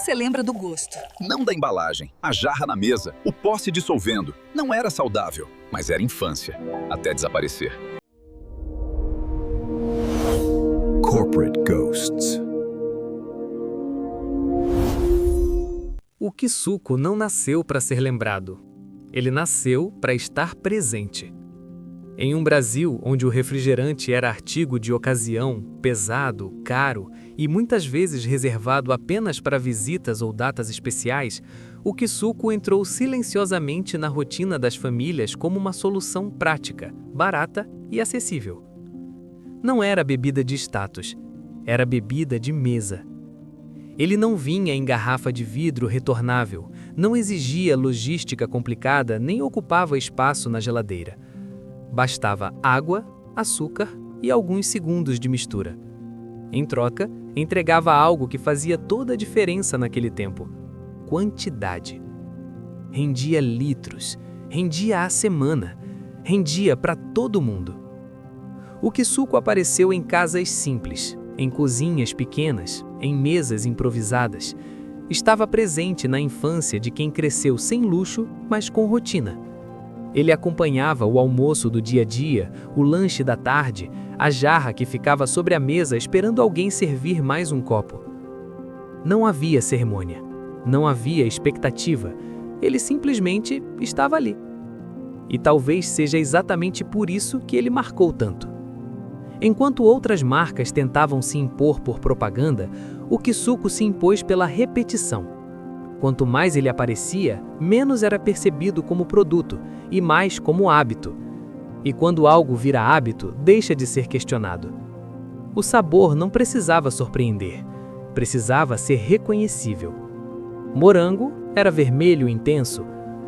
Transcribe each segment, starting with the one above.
Você lembra do gosto. Não da embalagem, a jarra na mesa, o pó se dissolvendo. Não era saudável, mas era infância, até desaparecer. Corporate Ghosts. O Kisuko não nasceu para ser lembrado. Ele nasceu para estar presente. Em um Brasil onde o refrigerante era artigo de ocasião, pesado, caro e muitas vezes reservado apenas para visitas ou datas especiais, o Kisuko entrou silenciosamente na rotina das famílias como uma solução prática, barata e acessível. Não era bebida de status, era bebida de mesa. Ele não vinha em garrafa de vidro retornável, não exigia logística complicada nem ocupava espaço na geladeira. Bastava água, açúcar e alguns segundos de mistura. Em troca, entregava algo que fazia toda a diferença naquele tempo: quantidade. Rendia litros, rendia a semana, rendia para todo mundo. O Kisuko apareceu em casas simples, em cozinhas pequenas, em mesas improvisadas. Estava presente na infância de quem cresceu sem luxo, mas com rotina. Ele acompanhava o almoço do dia a dia, o lanche da tarde, a jarra que ficava sobre a mesa esperando alguém servir mais um copo. Não havia cerimônia, não havia expectativa, ele simplesmente estava ali. E talvez seja exatamente por isso que ele marcou tanto. Enquanto outras marcas tentavam se impor por propaganda, o Kisuko se impôs pela repetição. Quanto mais ele aparecia, menos era percebido como produto e mais como hábito. E quando algo vira hábito, deixa de ser questionado. O sabor não precisava surpreender, precisava ser reconhecível. Morango era vermelho intenso,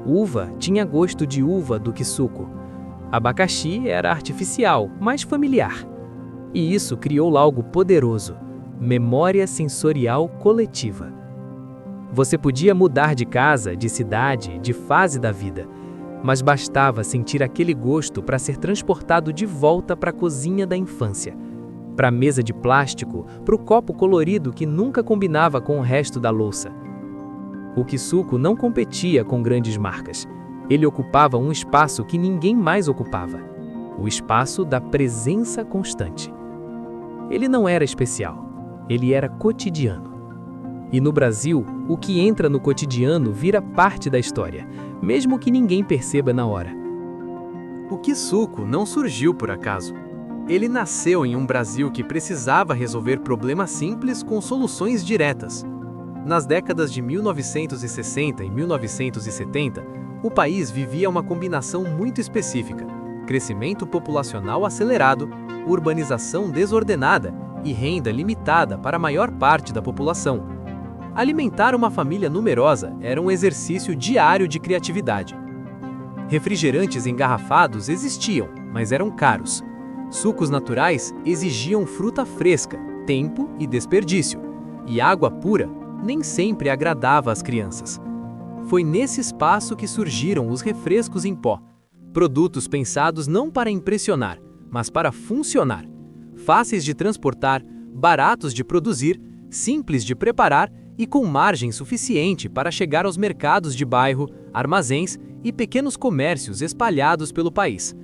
uva tinha gosto de uva do Kisuko. Abacaxi era artificial, mas familiar. E isso criou algo poderoso: memória sensorial coletiva. Você podia mudar de casa, de cidade, de fase da vida, mas bastava sentir aquele gosto para ser transportado de volta para a cozinha da infância, para a mesa de plástico, para o copo colorido que nunca combinava com o resto da louça. O Kisuko não competia com grandes marcas. Ele ocupava um espaço que ninguém mais ocupava: o espaço da presença constante. Ele não era especial, ele era cotidiano. E no Brasil, o que entra no cotidiano vira parte da história, mesmo que ninguém perceba na hora. O Kisuko não surgiu por acaso. Ele nasceu em um Brasil que precisava resolver problemas simples com soluções diretas. Nas décadas de 1960 e 1970, o país vivia uma combinação muito específica: crescimento populacional acelerado, urbanização desordenada e renda limitada para a maior parte da população. Alimentar uma família numerosa era um exercício diário de criatividade. Refrigerantes engarrafados existiam, mas eram caros. Sucos naturais exigiam fruta fresca, tempo e desperdício. E água pura nem sempre agradava às crianças. Foi nesse espaço que surgiram os refrescos em pó. Produtos pensados não para impressionar, mas para funcionar. Fáceis de transportar, baratos de produzir, simples de preparar e com margem suficiente para chegar aos mercados de bairro, armazéns e pequenos comércios espalhados pelo país.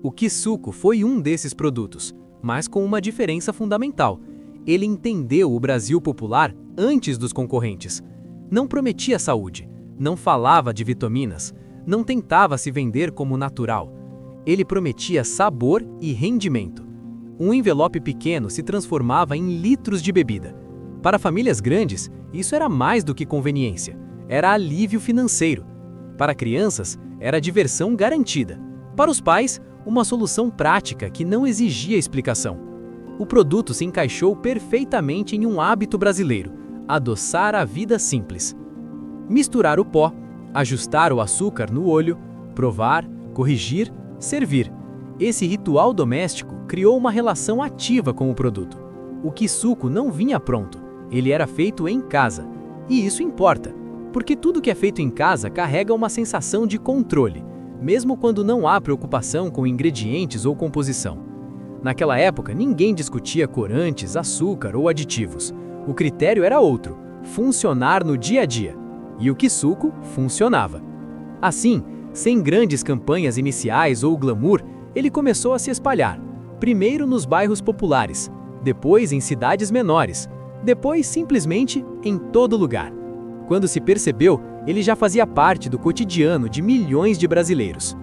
O Kisuko foi um desses produtos, mas com uma diferença fundamental: ele entendeu o Brasil popular antes dos concorrentes. Não prometia saúde, não falava de vitaminas, não tentava se vender como natural. Ele prometia sabor e rendimento. Um envelope pequeno se transformava em litros de bebida. Para famílias grandes, isso era mais do que conveniência, era alívio financeiro. Para crianças, era diversão garantida. Para os pais, uma solução prática que não exigia explicação. O produto se encaixou perfeitamente em um hábito brasileiro: adoçar a vida simples. Misturar o pó, ajustar o açúcar no olho, provar, corrigir, servir. Esse ritual doméstico criou uma relação ativa com o produto. O Kisuko não vinha pronto. Ele era feito em casa. E isso importa, porque tudo que é feito em casa carrega uma sensação de controle, mesmo quando não há preocupação com ingredientes ou composição. Naquela época, ninguém discutia corantes, açúcar ou aditivos. O critério era outro: funcionar no dia a dia. E o Kisuko funcionava. Assim, sem grandes campanhas iniciais ou glamour, ele começou a se espalhar, primeiro nos bairros populares, depois em cidades menores, depois simplesmente em todo lugar. Quando se percebeu, ele já fazia parte do cotidiano de milhões de brasileiros.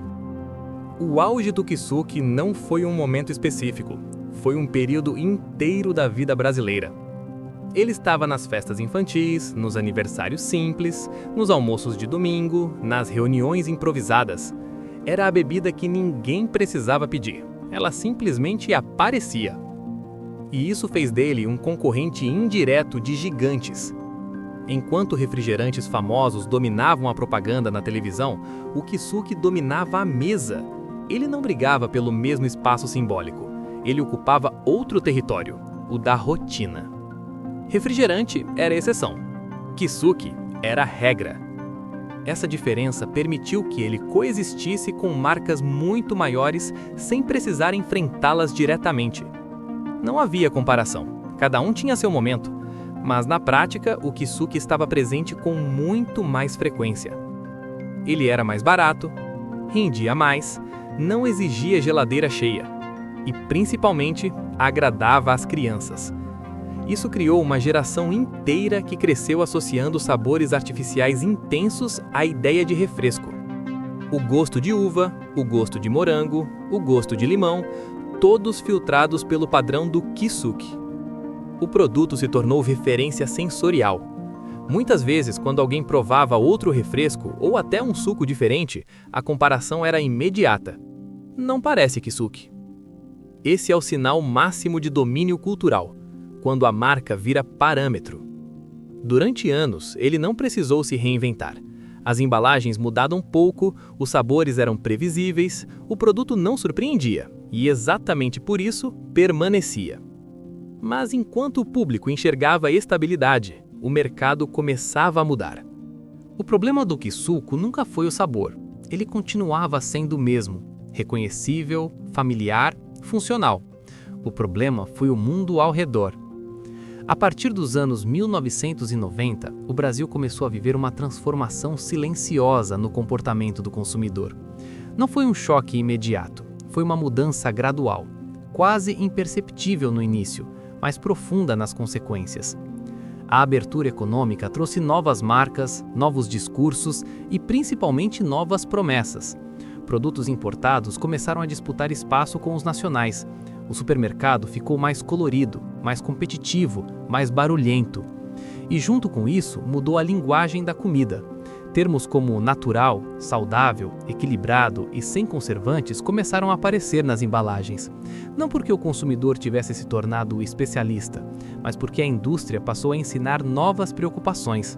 O auge do Kisuke não foi um momento específico, foi um período inteiro da vida brasileira. Ele estava nas festas infantis, nos aniversários simples, nos almoços de domingo, nas reuniões improvisadas. Era a bebida que ninguém precisava pedir, ela simplesmente aparecia. E isso fez dele um concorrente indireto de gigantes. Enquanto refrigerantes famosos dominavam a propaganda na televisão, o Kisuke dominava a mesa. Ele não brigava pelo mesmo espaço simbólico. Ele ocupava outro território, o da rotina. Refrigerante era exceção. Kisuke era regra. Essa diferença permitiu que ele coexistisse com marcas muito maiores sem precisar enfrentá-las diretamente. Não havia comparação. Cada um tinha seu momento. Mas na prática, o Kisuke estava presente com muito mais frequência. Ele era mais barato, rendia mais, não exigia geladeira cheia e, principalmente, agradava às crianças. Isso criou uma geração inteira que cresceu associando sabores artificiais intensos à ideia de refresco. O gosto de uva, o gosto de morango, o gosto de limão, todos filtrados pelo padrão do Kisuke. O produto se tornou referência sensorial. Muitas vezes, quando alguém provava outro refresco ou até um suco diferente, a comparação era imediata. Não parece Kisuke. Esse é o sinal máximo de domínio cultural, quando a marca vira parâmetro. Durante anos, ele não precisou se reinventar. As embalagens mudaram pouco, os sabores eram previsíveis, o produto não surpreendia e, exatamente por isso, permanecia. Mas enquanto o público enxergava estabilidade, o mercado começava a mudar. O problema do Kisuko nunca foi o sabor. Ele continuava sendo o mesmo, reconhecível, familiar, funcional. O problema foi o mundo ao redor. A partir dos anos 1990, o Brasil começou a viver uma transformação silenciosa no comportamento do consumidor. Não foi um choque imediato, foi uma mudança gradual, quase imperceptível no início, mas profunda nas consequências. A abertura econômica trouxe novas marcas, novos discursos e principalmente novas promessas. Produtos importados começaram a disputar espaço com os nacionais. O supermercado ficou mais colorido, mais competitivo, mais barulhento. E junto com isso, mudou a linguagem da comida. Termos como natural, saudável, equilibrado e sem conservantes começaram a aparecer nas embalagens. Não porque o consumidor tivesse se tornado especialista, mas porque a indústria passou a ensinar novas preocupações.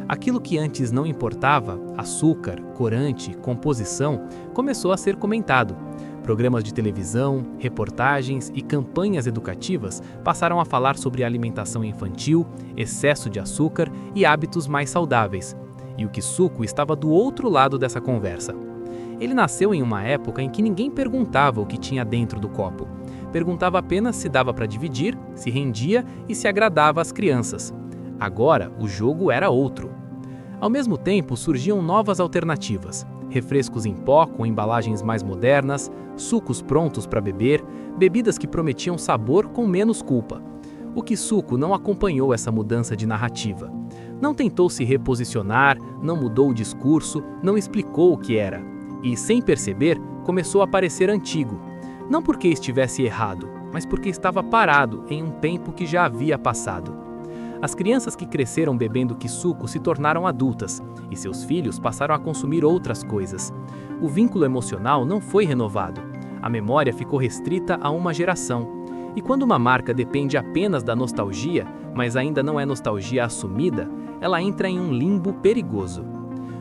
Aquilo que antes não importava, açúcar, corante, composição, começou a ser comentado. Programas de televisão, reportagens e campanhas educativas passaram a falar sobre alimentação infantil, excesso de açúcar e hábitos mais saudáveis. E o Kisuko estava do outro lado dessa conversa. Ele nasceu em uma época em que ninguém perguntava o que tinha dentro do copo. Perguntava apenas se dava para dividir, se rendia e se agradava às crianças. Agora, o jogo era outro. Ao mesmo tempo, surgiam novas alternativas. Refrescos em pó com embalagens mais modernas, sucos prontos para beber, bebidas que prometiam sabor com menos culpa. O Kisuko não acompanhou essa mudança de narrativa. Não tentou se reposicionar, não mudou o discurso, não explicou o que era. E, sem perceber, começou a parecer antigo. Não porque estivesse errado, mas porque estava parado em um tempo que já havia passado. As crianças que cresceram bebendo Kisuko se tornaram adultas, e seus filhos passaram a consumir outras coisas. O vínculo emocional não foi renovado. A memória ficou restrita a uma geração. E quando uma marca depende apenas da nostalgia, mas ainda não é nostalgia assumida, ela entra em um limbo perigoso.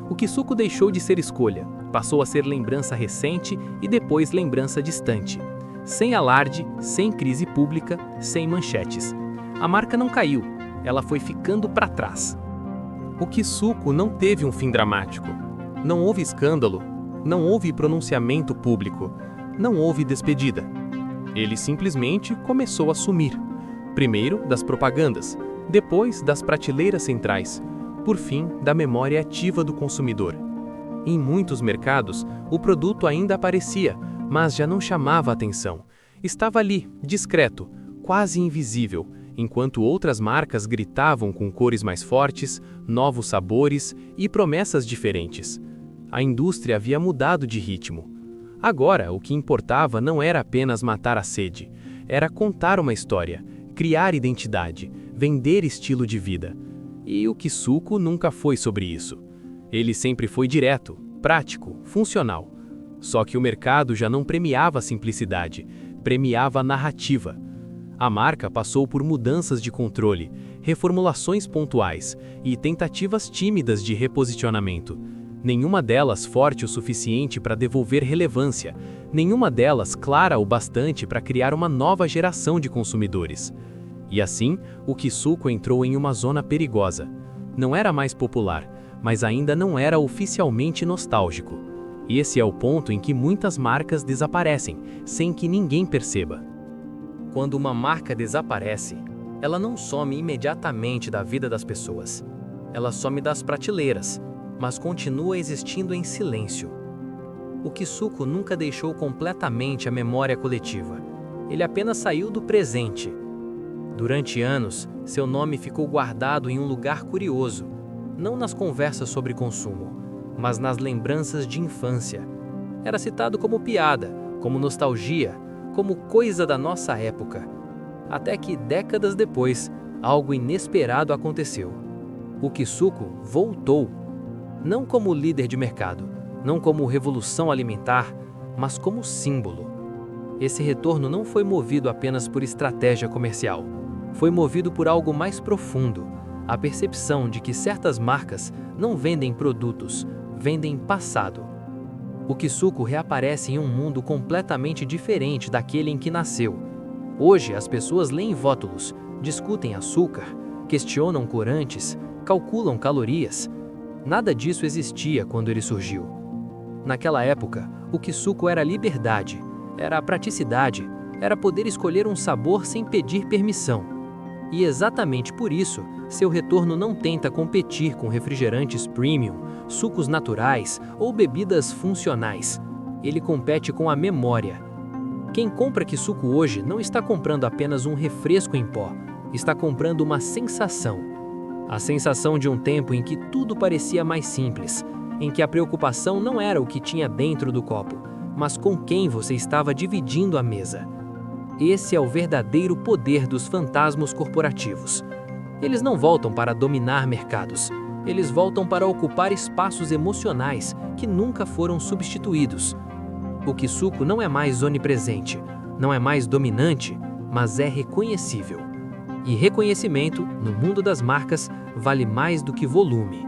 O Kisuko deixou de ser escolha, passou a ser lembrança recente e depois lembrança distante. Sem alarde, sem crise pública, sem manchetes. A marca não caiu, ela foi ficando para trás. O Kisuko não teve um fim dramático. Não houve escândalo, não houve pronunciamento público, não houve despedida. Ele simplesmente começou a sumir. Primeiro das propagandas, depois das prateleiras centrais, por fim, da memória ativa do consumidor. Em muitos mercados, o produto ainda aparecia, mas já não chamava atenção. Estava ali, discreto, quase invisível, enquanto outras marcas gritavam com cores mais fortes, novos sabores e promessas diferentes. A indústria havia mudado de ritmo. Agora, o que importava não era apenas matar a sede, era contar uma história, criar identidade, vender estilo de vida. E o Kisuko nunca foi sobre isso. Ele sempre foi direto, prático, funcional. Só que o mercado já não premiava a simplicidade, premiava a narrativa. A marca passou por mudanças de controle, reformulações pontuais e tentativas tímidas de reposicionamento. Nenhuma delas forte o suficiente para devolver relevância, nenhuma delas clara o bastante para criar uma nova geração de consumidores. E assim, o Kisuko entrou em uma zona perigosa. Não era mais popular, mas ainda não era oficialmente nostálgico. E esse é o ponto em que muitas marcas desaparecem, sem que ninguém perceba. Quando uma marca desaparece, ela não some imediatamente da vida das pessoas. Ela some das prateleiras, mas continua existindo em silêncio. O Kisuko nunca deixou completamente a memória coletiva. Ele apenas saiu do presente. Durante anos, seu nome ficou guardado em um lugar curioso, não nas conversas sobre consumo, mas nas lembranças de infância. Era citado como piada, como nostalgia, como coisa da nossa época. Até que, décadas depois, algo inesperado aconteceu. O Kisuko voltou. Não como líder de mercado, não como revolução alimentar, mas como símbolo. Esse retorno não foi movido apenas por estratégia comercial. Foi movido por algo mais profundo, a percepção de que certas marcas não vendem produtos, vendem passado. O Kisuko reaparece em um mundo completamente diferente daquele em que nasceu. Hoje, as pessoas leem rótulos, discutem açúcar, questionam corantes, calculam calorias. Nada disso existia quando ele surgiu. Naquela época, o Kisuko era liberdade, era praticidade, era poder escolher um sabor sem pedir permissão. E exatamente por isso, seu retorno não tenta competir com refrigerantes premium, sucos naturais ou bebidas funcionais. Ele compete com a memória. Quem compra Kisuko hoje não está comprando apenas um refresco em pó, está comprando uma sensação. A sensação de um tempo em que tudo parecia mais simples, em que a preocupação não era o que tinha dentro do copo, mas com quem você estava dividindo a mesa. Esse é o verdadeiro poder dos fantasmas corporativos. Eles não voltam para dominar mercados, eles voltam para ocupar espaços emocionais que nunca foram substituídos. O Kisuko não é mais onipresente, não é mais dominante, mas é reconhecível. E reconhecimento, no mundo das marcas, vale mais do que volume.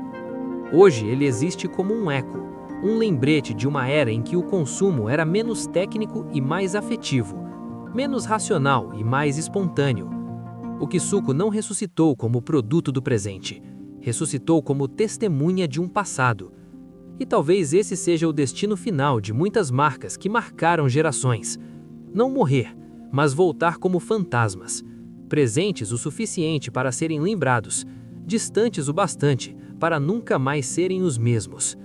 Hoje ele existe como um eco, um lembrete de uma era em que o consumo era menos técnico e mais afetivo, menos racional e mais espontâneo. O Kisuko não ressuscitou como produto do presente, ressuscitou como testemunha de um passado. E talvez esse seja o destino final de muitas marcas que marcaram gerações. Não morrer, mas voltar como fantasmas. Presentes o suficiente para serem lembrados, distantes o bastante para nunca mais serem os mesmos.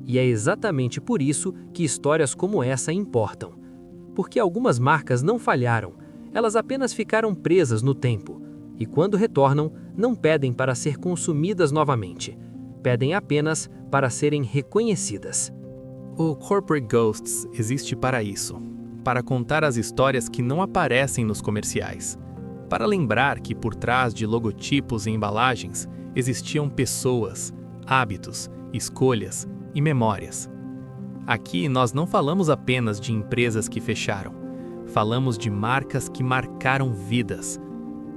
E é exatamente por isso que histórias como essa importam. Porque algumas marcas não falharam, elas apenas ficaram presas no tempo. E quando retornam, não pedem para ser consumidas novamente. Pedem apenas para serem reconhecidas. O Corporate Ghosts existe para isso. Para contar as histórias que não aparecem nos comerciais. Para lembrar que por trás de logotipos e embalagens existiam pessoas, hábitos, escolhas e memórias. Aqui nós não falamos apenas de empresas que fecharam, falamos de marcas que marcaram vidas.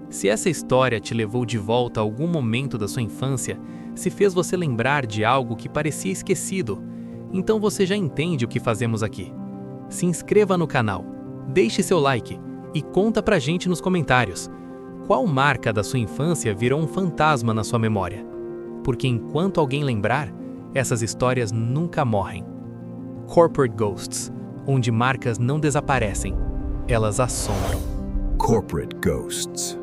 Se essa história te levou de volta a algum momento da sua infância, se fez você lembrar de algo que parecia esquecido, então você já entende o que fazemos aqui. Se inscreva no canal, deixe seu like e conta pra gente nos comentários. Qual marca da sua infância virou um fantasma na sua memória? Porque enquanto alguém lembrar, essas histórias nunca morrem. Corporate Ghosts, onde marcas não desaparecem, elas assombram. Corporate Ghosts.